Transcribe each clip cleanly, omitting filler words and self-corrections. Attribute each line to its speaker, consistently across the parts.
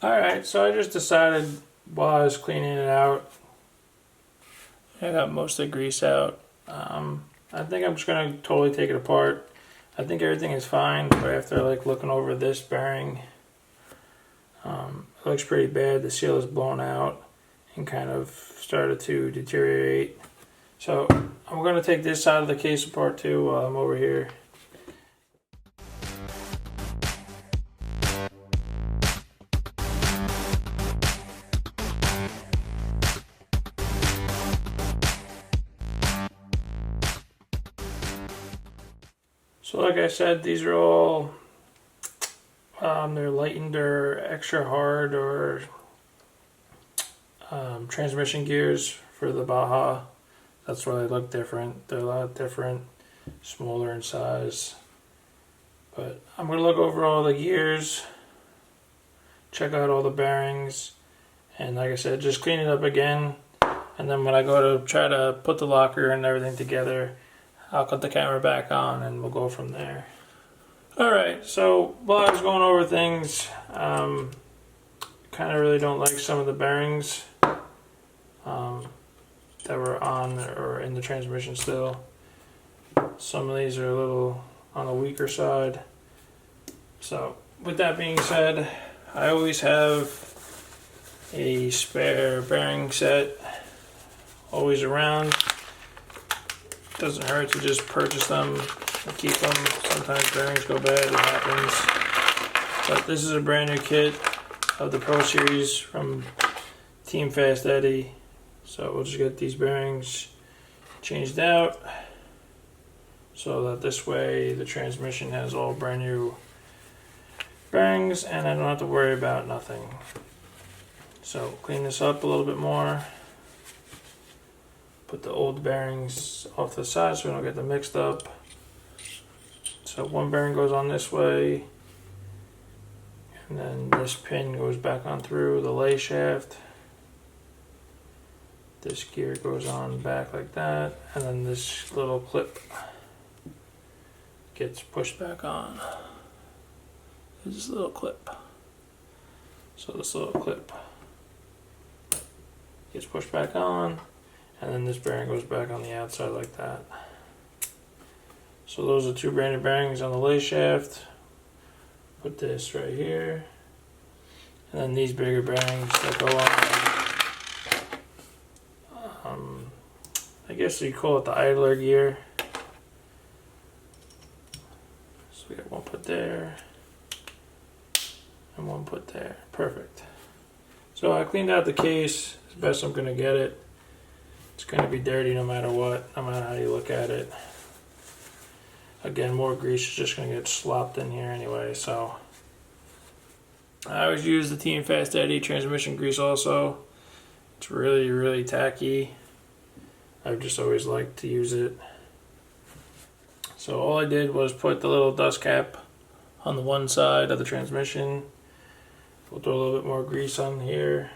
Speaker 1: Alright, so I just decided while I was cleaning it out, I got most of the grease out. I think I'm just going to totally take it apart. I think everything is fine, but after looking over this bearing, it looks pretty bad. The seal is blown out and kind of started to deteriorate. So I'm going to take this side of the case apart too while I'm over here. So like I said, these are all, they're lightened or extra hard or transmission gears for the Baja. That's why they look different. They're a lot different, smaller in size. But I'm going to look over all the gears, check out all the bearings, and like I said, just clean it up again. And then when I go to try to put the locker and everything together, I'll cut the camera back on and we'll go from there. Alright, so while I was going over things, kind of really don't like some of the bearings that were on or in the transmission still. Some of these are a little on the weaker side. So with that being said, I always have a spare bearing set always around. Doesn't hurt to just purchase them and keep them. Sometimes bearings go bad, it happens. But this is a brand new kit of the Pro Series from Team Fast Eddie. So we'll just get these bearings changed out so that this way the transmission has all brand new bearings and I don't have to worry about nothing. So clean this up a little bit more. Put the old bearings off to the side so we don't get them mixed up. So one bearing goes on this way, and then this pin goes back on through the lay shaft. This gear goes on back like that, and then this little clip gets pushed back on. There's this little clip. So this little clip gets pushed back on. And then this bearing goes back on the outside like that. So those are two brand new bearings on the lay shaft. Put this right here. And then these bigger bearings that go on, I guess you call it the idler gear. So we got one put there. And one put there. Perfect. So I cleaned out the case as best I'm going to get it. It's going to be dirty no matter what, no matter how you look at it. Again, more grease is just going to get slopped in here anyway, so. I always use the Team Fast Eddie transmission grease also. It's really, really tacky. I've just always liked to use it. So all I did was put the little dust cap on the one side of the transmission. We'll throw a little bit more grease on here.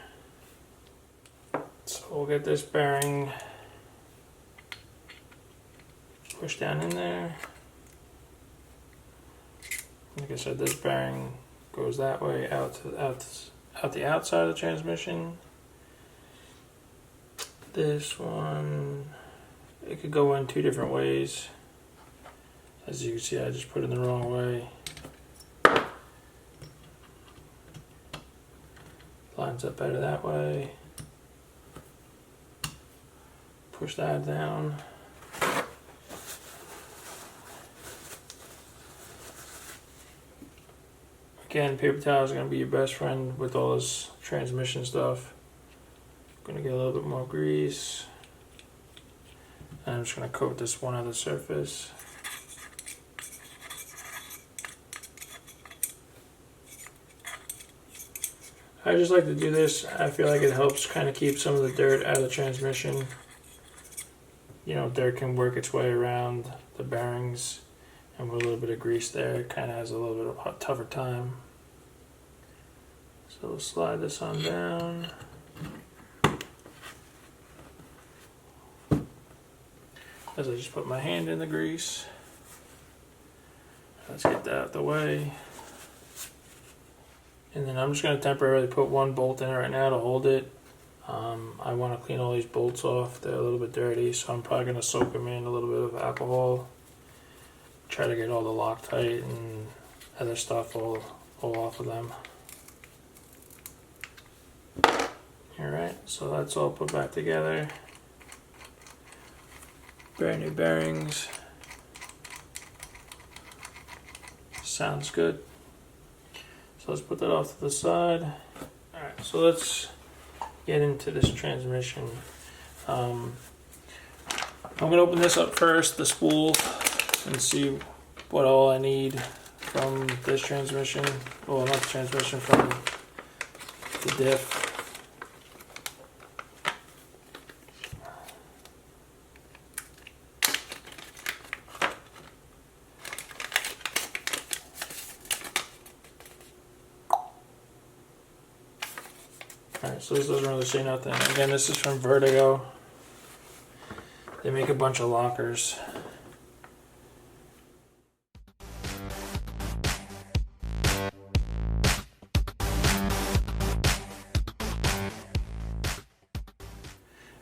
Speaker 1: So we'll get this bearing pushed down in there. Like I said, this bearing goes that way out the outside of the transmission. This one, it could go in two different ways. As you can see, I just put it in the wrong way. Lines up better that way. Push that down. Again, paper towel is going to be your best friend with all this transmission stuff. I'm going to get a little bit more grease. And I'm just going to coat this one other surface. I just like to do this. I feel like it helps kind of keep some of the dirt out of the transmission. You know, dirt can work its way around the bearings, and with a little bit of grease there, it kind of has a little bit of a tougher time. So we'll slide this on down. As I just put my hand in the grease. Let's get that out of the way. And then I'm just going to temporarily put one bolt in right now to hold it. I want to clean all these bolts off. They're a little bit dirty, so I'm probably going to soak them in a little bit of alcohol. Try to get all the Loctite and other stuff all off of them. Alright, so that's all put back together. Brand new bearings. Sounds good. So let's put that off to the side. Alright, so let's get into this transmission. I'm going to open this up first, the spool, and see what all I need from this transmission. Well, not the transmission, from the diff. Alright, so this doesn't really say nothing. Again, this is from Vertigo. They make a bunch of lockers.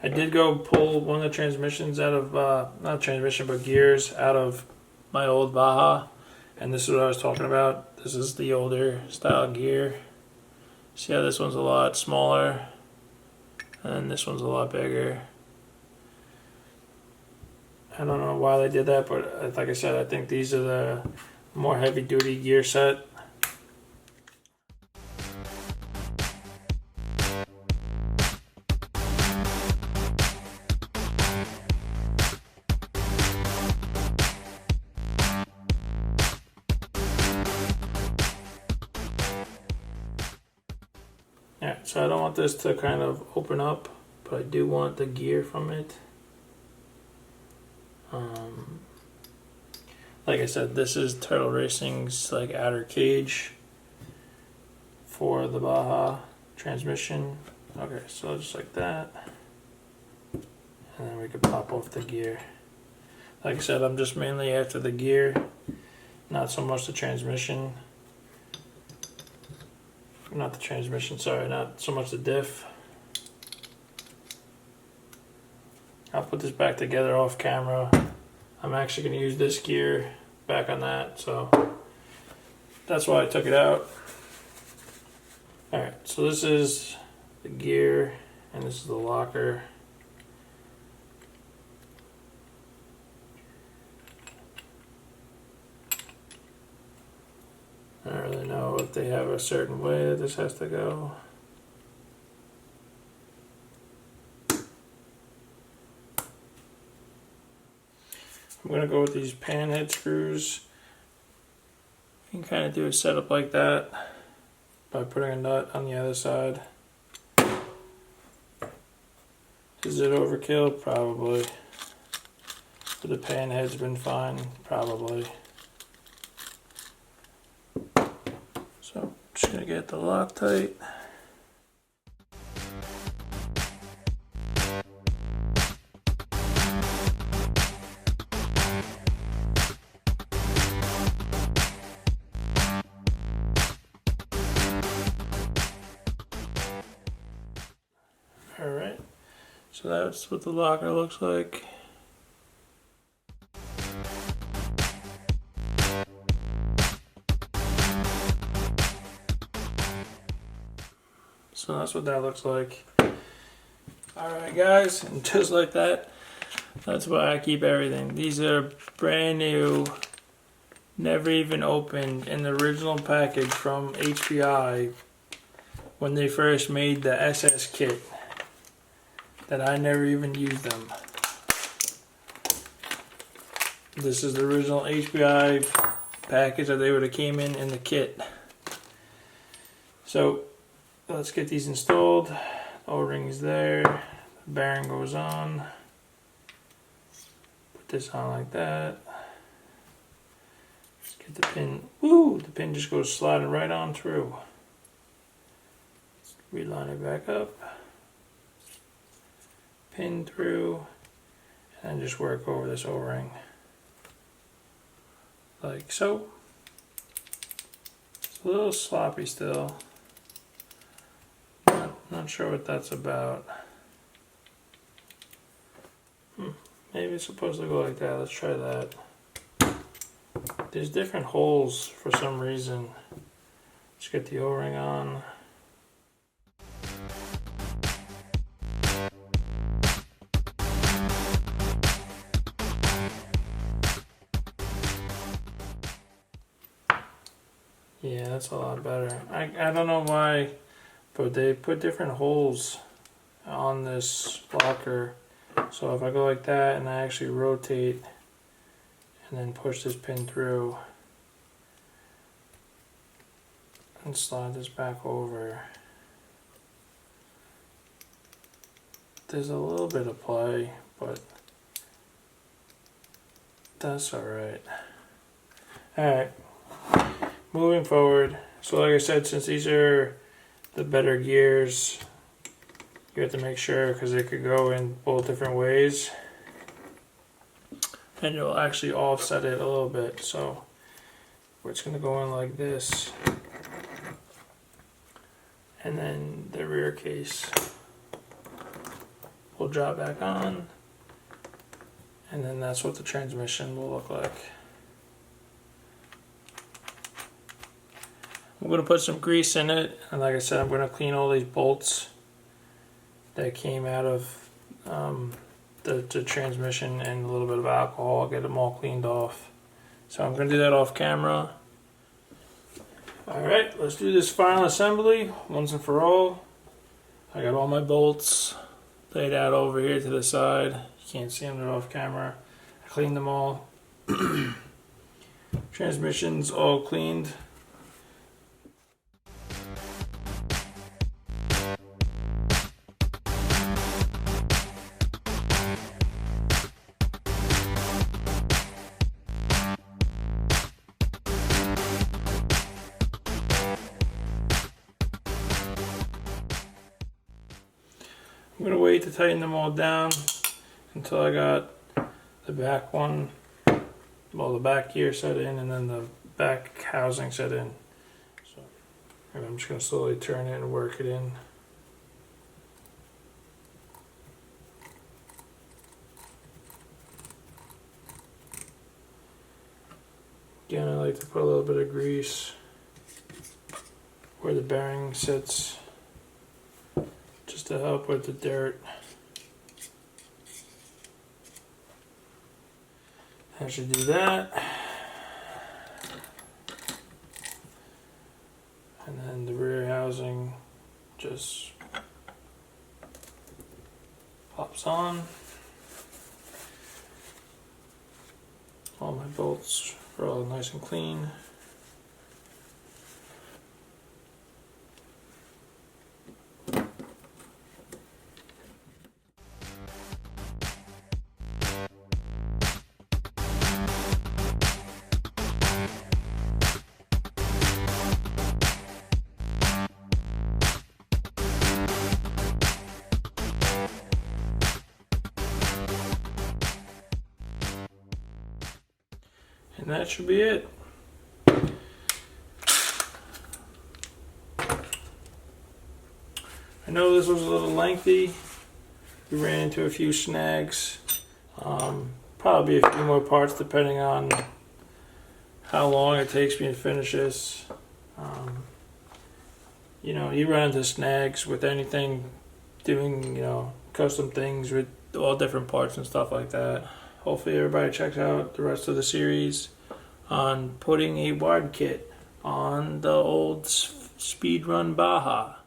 Speaker 1: I did go pull one of the transmissions out of, not transmission, but gears out of my old Baja. And this is what I was talking about. This is the older style gear. See how this one's a lot smaller, and this one's a lot bigger. I don't know why they did that, but like I said, I think these are the more heavy duty gear set. Yeah, so I don't want this to kind of open up, but I do want the gear from it. Like I said, this is Turtle Racing's like outer cage for the Baja transmission. Okay, so just like that. And then we could pop off the gear. Like I said, I'm just mainly after the gear, not so much the transmission. Not the transmission, sorry, not so much the diff. I'll put this back together off camera. I'm actually going to use this gear back on that, so that's why I took it out. Alright, so this is the gear, and this is the locker. I don't really know if they have a certain way that this has to go. I'm going to go with these pan head screws. You can kind of do a setup like that by putting a nut on the other side. Is it overkill? Probably. But the pan head's been fine? Probably. So I'm just going to get the Loctite. Alright, so that's what the locker looks like. So that's what that looks like. Alright guys, and just like that, that's why I keep everything. These are brand new, never even opened, in the original package from HPI when they first made the SS kit. That I never even used them. This is the original HPI package that they would have came in the kit. So let's get these installed. O-ring's there. The bearing goes on. Put this on like that. Let's get the pin. Woo! The pin just goes sliding right on through. Reline it back up. Pin through, and just work over this O-ring like so. It's a little sloppy still. Not sure what that's about. Maybe it's supposed to go like that. Let's try that. There's different holes for some reason. Let's get the O-ring on. Yeah, that's a lot better. I don't know why, but they put different holes on this blocker. So if I go like that and I actually rotate and then push this pin through and slide this back over, there's a little bit of play, but that's alright. Alright, moving forward. So like I said, since these are the better gears, you have to make sure, because they could go in both different ways, and you'll actually offset it a little bit. So it's going to go in like this, and then the rear case will drop back on, and then that's what the transmission will look like. I'm going to put some grease in it, and like I said, I'm going to clean all these bolts that came out of the transmission, and a little bit of alcohol, get them all cleaned off. So I'm going to do that off camera. Alright, let's do this final assembly once and for all. I got all my bolts laid out over here to the side. You can't see them, they're off camera. I cleaned them all. Transmission's all cleaned. I'm going to wait to tighten them all down until I got the back one, well, the back gear set in, and then the back housing set in. So, and I'm just going to slowly turn it and work it in. Again, I like to put a little bit of grease where the bearing sits, just to help with the dirt. I should do that. And then the rear housing just pops on. All my bolts are all nice and clean. And that should be it. I know this was a little lengthy. We ran into a few snags. Probably a few more parts depending on how long it takes me to finish this. You know, you run into snags with anything, doing, you know, custom things with all different parts and stuff like that. Hopefully everybody checks out the rest of the series on putting a wide kit on the old Hpi Baja.